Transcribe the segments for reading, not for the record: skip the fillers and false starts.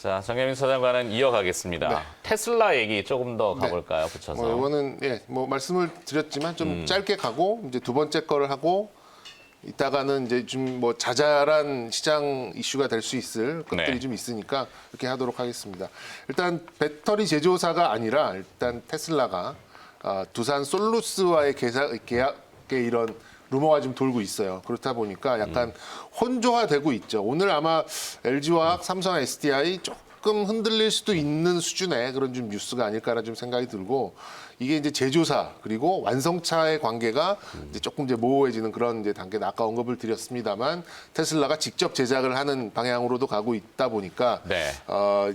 자, 정혜민 소장과는 이어가겠습니다. 네. 테슬라 얘기 조금 더 가볼까요? 붙여서. 이거는 말씀을 드렸지만 좀 짧게 가고 이제 두 번째 거를 하고 이따가는 이제 좀 자잘한 시장 이슈가 될 수 있을 것들이 네. 좀 있으니까 이렇게 하도록 하겠습니다. 일단 배터리 제조사가 아니라 일단 테슬라가 두산 솔루스와의 계약의 이런 루머가 좀 돌고 있어요. 그렇다 보니까 약간 혼조화되고 있죠. 오늘 아마 LG화학, 삼성 SDI 조금 흔들릴 수도 있는 수준의 그런 좀 뉴스가 아닐까라는 좀 생각이 들고 이게 이제 제조사 그리고 완성차의 관계가 이제 조금 이제 모호해지는 그런 이제 단계다. 아까 언급을 드렸습니다만 테슬라가 직접 제작을 하는 방향으로도 가고 있다 보니까 네.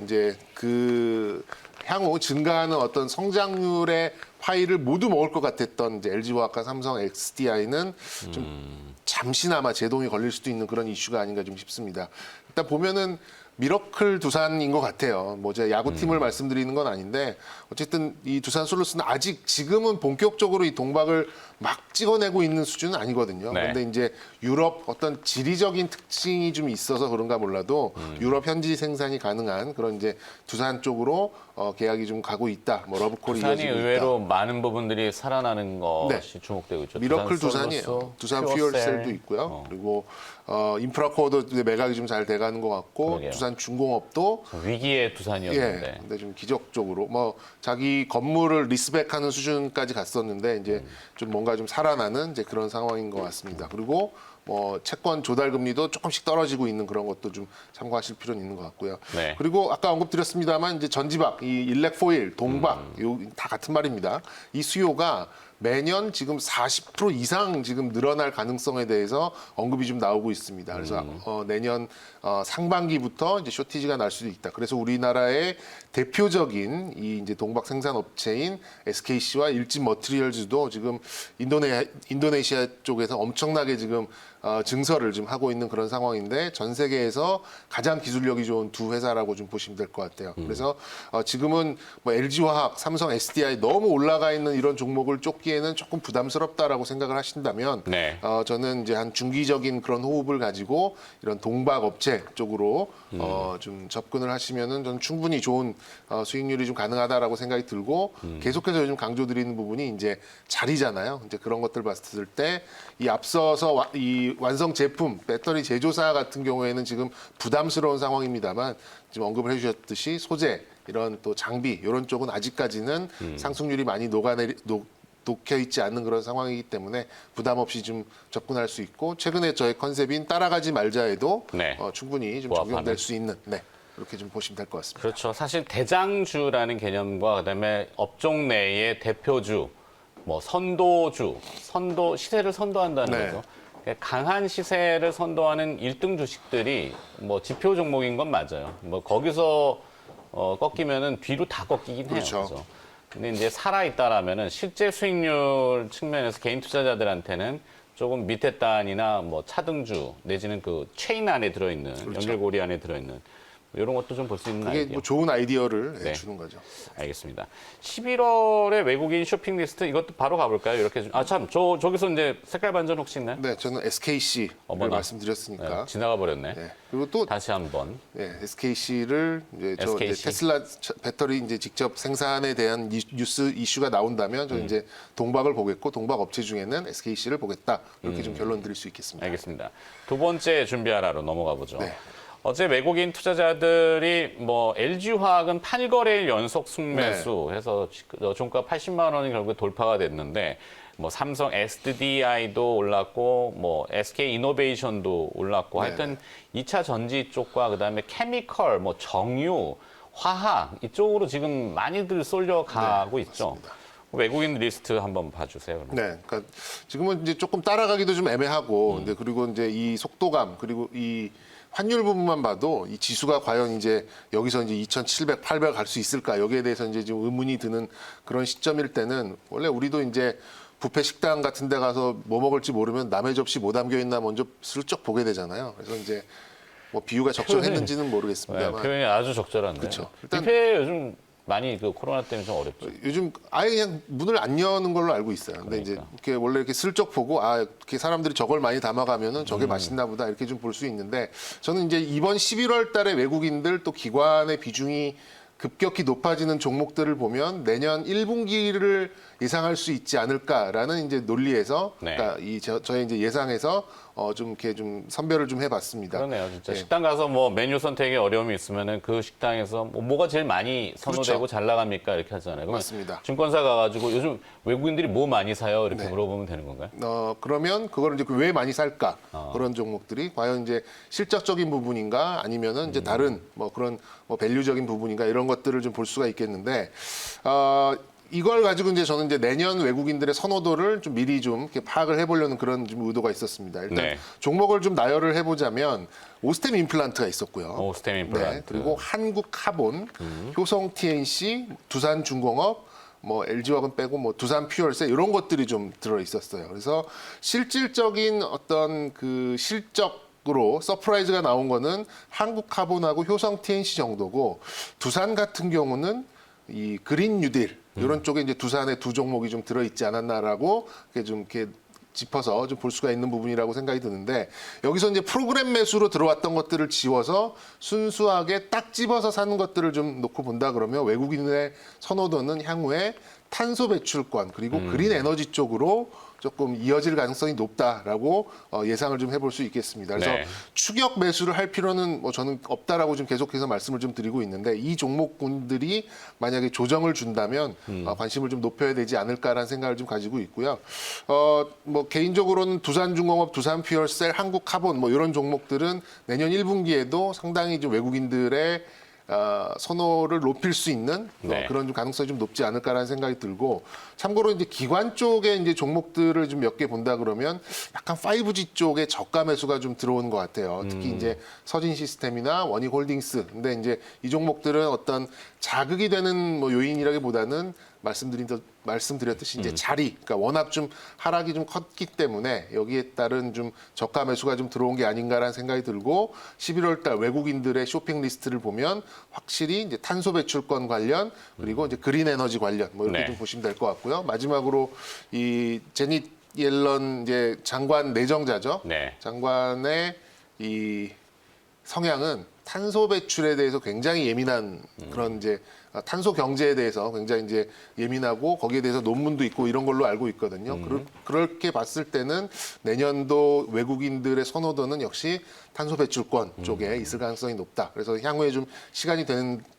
이제 그 향후 증가하는 어떤 성장률의 파이를 모두 먹을 것 같았던 이제 LG화학과 삼성 SDI는 좀 잠시나마 제동이 걸릴 수도 있는 그런 이슈가 아닌가 좀 싶습니다. 일단 보면은 미러클 두산인 것 같아요. 제가 야구팀을 말씀드리는 건 아닌데 어쨌든 이 두산 솔루스는 아직 지금은 본격적으로 이 동박을 막 찍어내고 있는 수준은 아니거든요. 네. 그런데 이제 유럽 어떤 지리적인 특징이 좀 있어서 그런가 몰라도 유럽 현지 생산이 가능한 그런 이제 두산 쪽으로 계약이 좀 가고 있다. 러브콜이 두산이 이어지고 의외로 있다. 많은 부분들이 살아나는 것이 네. 주목되고 있죠. 미러클 두산 두산이에요. 솔루스, 두산 퓨어셀. 퓨얼셀도 있고요. 그리고 인프라코어도 이제 매각이 좀 잘 돼가는 것 같고 그러게요. 두산 중공업도 위기의 두산이었는데. 예, 근데 좀 기적적으로 자기 건물을 리스백하는 수준까지 갔었는데 이제 좀 뭔가 좀 살아나는 이제 그런 상황인 것 같습니다. 그리고 채권 조달 금리도 조금씩 떨어지고 있는 그런 것도 좀 참고하실 필요는 있는 것 같고요. 네. 그리고 아까 언급드렸습니다만 이제 전지박, 이 일렉포일, 동박 요 다 같은 말입니다. 이 수요가 매년 지금 40% 이상 지금 늘어날 가능성에 대해서 언급이 좀 나오고 있습니다. 그래서 내년 상반기부터 이제 쇼티지가 날 수도 있다. 그래서 우리나라의 대표적인 이 이제 동박 생산 업체인 SKC와 일진 머티리얼즈도 지금 인도네시아 쪽에서 엄청나게 지금 증설을 좀 하고 있는 그런 상황인데 전 세계에서 가장 기술력이 좋은 두 회사라고 좀 보시면 될 것 같아요. 그래서 지금은 LG화학, 삼성 SDI 너무 올라가 있는 이런 종목을 쫓기에는 조금 부담스럽다라고 생각을 하신다면 네. 저는 이제 한 중기적인 그런 호흡을 가지고 이런 동박 업체 쪽으로 좀 접근을 하시면은 저는 충분히 좋은 수익률이 좀 가능하다라고 생각이 들고 계속해서 요즘 강조드리는 부분이 이제 자리잖아요. 이제 그런 것들 봤을 때 이 앞서서 이 완성 제품 배터리 제조사 같은 경우에는 지금 부담스러운 상황입니다만 지금 언급을 해주셨듯이 소재 이런 또 장비 이런 쪽은 아직까지는 상승률이 많이 녹혀 있지 않는 그런 상황이기 때문에 부담 없이 좀 접근할 수 있고 최근에 저의 컨셉인 따라가지 말자에도 네. 충분히 좀 부합하는. 적용될 수 있는 그렇게 좀 보시면 될 것 같습니다. 그렇죠. 사실 대장주라는 개념과 그다음에 업종 내의 대표주, 시세를 선도한다는 네. 거죠. 그러니까 강한 시세를 선도하는 1등 주식들이 지표 종목인 건 맞아요. 거기서 꺾이면은 뒤로 다 꺾이긴 해요. 그렇죠. 그죠? 근데 이제 살아있다라면은 실제 수익률 측면에서 개인 투자자들한테는 조금 밑에 단이나 차등주 내지는 그 체인 안에 들어있는 연결고리 안에 들어있는 이런 것도 좀 볼 수 있는 그게 아이디어. 좋은 아이디어를 네. 주는 거죠. 알겠습니다. 11월에 외국인 쇼핑 리스트 이것도 바로 가볼까요? 이렇게 저기서 이제 색깔 반전 혹시 있나요? 네, 저는 SKC를 어머나. 말씀드렸으니까. 지나가 버렸네. 네. 그리고 또 다시 한번. SKC를 이제 SKC. 테슬라 배터리 이제 직접 생산에 대한 이슈가 나온다면 저는 이제 동박을 보겠고 동박 업체 중에는 SKC를 보겠다 이렇게 좀 결론 드릴 수 있겠습니다. 알겠습니다. 두 번째 준비하라로 넘어가 보죠. 네. 어제 외국인 투자자들이 LG화학은 8거래일 연속 순매수 해서 종가 80만 원이 결국 돌파가 됐는데 삼성 SDI도 올랐고 SK 이노베이션도 올랐고 하여튼 2차 전지 쪽과 그다음에 케미컬, 정유, 화학 이쪽으로 지금 많이들 쏠려가고 있죠. 맞습니다. 외국인 리스트 한번 봐주세요. 네, 그러니까 지금은 이제 조금 따라가기도 좀 애매하고, 근데 그리고 이제 이 속도감 그리고 이 환율 부분만 봐도 이 지수가 과연 이제 여기서 이제 2,700, 800 갈 수 있을까 여기에 대해서 이제 좀 의문이 드는 그런 시점일 때는 원래 우리도 이제 뷔페 식당 같은 데 가서 뭐 먹을지 모르면 남의 접시 뭐 담겨 있나 먼저 슬쩍 보게 되잖아요. 그래서 이제 비유가 적절했는지는 모르겠습니다만. 표현이 아주 적절한데. 그렇죠. 일단 뷔페 요즘 많이 그 코로나 때문에 좀 어렵죠. 요즘 아예 그냥 문을 안 여는 걸로 알고 있어요. 근데 이제 그러니까. 이렇게 원래 이렇게 슬쩍 보고 이렇게 사람들이 저걸 많이 담아가면은 저게 맛있나 보다 이렇게 좀 볼 수 있는데 저는 이제 이번 11월 달에 외국인들 또 기관의 비중이 급격히 높아지는 종목들을 보면 내년 1분기를 예상할 수 있지 않을까라는 이제 논리에서 네. 그러니까 저의 이제 예상에서 좀 이렇게 좀 선별을 좀 해봤습니다. 그러네요, 진짜. 네. 식당 가서 뭐 메뉴 선택에 어려움이 있으면은 그 식당에서 뭐가 제일 많이 선호되고 그렇죠. 잘 나갑니까? 이렇게 하잖아요. 그러면 맞습니다. 증권사 가가지고 요즘 외국인들이 뭐 많이 사요? 이렇게 네. 물어보면 되는 건가요? 그러면 그걸 이제 왜 많이 살까? 그런 종목들이 과연 이제 실적적인 부분인가 아니면은 이제 다른 뭐 그런 뭐 밸류적인 부분인가 이런 것들을 좀 볼 수가 있겠는데, 이걸 가지고 이제 저는 이제 내년 외국인들의 선호도를 좀 미리 좀 이렇게 파악을 해보려는 그런 좀 의도가 있었습니다. 일단 네. 종목을 좀 나열을 해보자면 오스템 임플란트가 있었고요. 오스템 임플란트. 네, 그리고 한국 카본, 효성 TNC, 두산중공업, 뭐 LG화학은 빼고 뭐 두산 퓨얼세 이런 것들이 좀 들어 있었어요. 그래서 실질적인 어떤 그 실적으로 서프라이즈가 나온 거는 한국 카본하고 효성 TNC 정도고 두산 같은 경우는 이 그린 뉴딜 이런 쪽에 이제 두산의 두 종목이 좀 들어 있지 않았나라고 이렇게 좀 이렇게 짚어서 좀 볼 수가 있는 부분이라고 생각이 드는데 여기서 이제 프로그램 매수로 들어왔던 것들을 지워서 순수하게 딱 집어서 사는 것들을 좀 놓고 본다 그러면 외국인의 선호도는 향후에 탄소 배출권 그리고 그린 에너지 쪽으로 조금 이어질 가능성이 높다라고 예상을 좀 해볼 수 있겠습니다. 그래서 네. 추격 매수를 할 필요는 뭐 저는 없다라고 좀 계속해서 말씀을 좀 드리고 있는데 이 종목군들이 만약에 조정을 준다면 관심을 좀 높여야 되지 않을까라는 생각을 좀 가지고 있고요. 뭐 개인적으로는 두산중공업, 두산퓨얼셀, 한국카본 뭐 이런 종목들은 내년 1분기에도 상당히 좀 외국인들의 선호를 높일 수 있는 네. 그런 좀 가능성이 좀 높지 않을까라는 생각이 들고 참고로 이제 기관 쪽에 이제 종목들을 좀 몇 개 본다 그러면 약간 5G 쪽에 저가 매수가 좀 들어오는 것 같아요. 특히 이제 서진 시스템이나 원익홀딩스. 근데 이제 이 종목들은 어떤 자극이 되는 뭐 요인이라기보다는 말씀드렸듯이 이제 자리, 그러니까 워낙 좀 하락이 좀 컸기 때문에 여기에 따른 좀 저가 매수가 좀 들어온 게 아닌가라는 생각이 들고 11월 달 외국인들의 쇼핑 리스트를 보면 확실히 이제 탄소 배출권 관련 그리고 이제 그린 에너지 관련 뭐 이렇게 네. 좀 보시면 될 것 같고요. 마지막으로 이 제닛 옐런 이제 장관 내정자죠. 네. 장관의 이 성향은 탄소 배출에 대해서 굉장히 예민한 그런 이제 탄소 경제에 대해서 굉장히 이제 예민하고 거기에 대해서 논문도 있고 이런 걸로 알고 있거든요. 그렇게 봤을 때는 내년도 외국인들의 선호도는 역시 탄소 배출권 쪽에 있을 가능성이 높다. 그래서 향후에 좀 시간이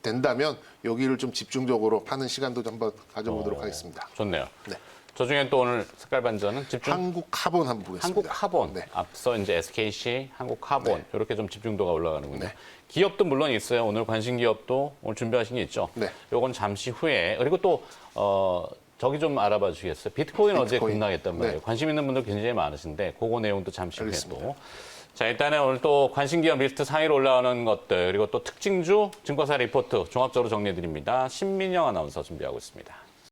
된다면 여기를 좀 집중적으로 파는 시간도 좀 한번 가져보도록 하겠습니다. 좋네요. 네. 저 중에 또 오늘 색깔 반전은 집중. 한국 카본 한번 보겠습니다. 한국 카본. 네. 앞서 이제 SKC, 한국 카본 네. 이렇게 좀 집중도가 올라가는군요. 네. 기업도 물론 있어요. 오늘 관심 기업도 오늘 준비하신 게 있죠. 네. 요건 잠시 후에 그리고 또 저기 좀 알아봐 주시겠어요? 비트코인 어제 급락했단 말이에요. 네. 관심 있는 분들 굉장히 많으신데 그거 내용도 잠시 후에 알겠습니다. 또. 자, 일단은 오늘 또 관심 기업 리스트 상위로 올라오는 것들 그리고 또 특징주 증권사 리포트 종합적으로 정리해 드립니다. 신민영 아나운서 준비하고 있습니다.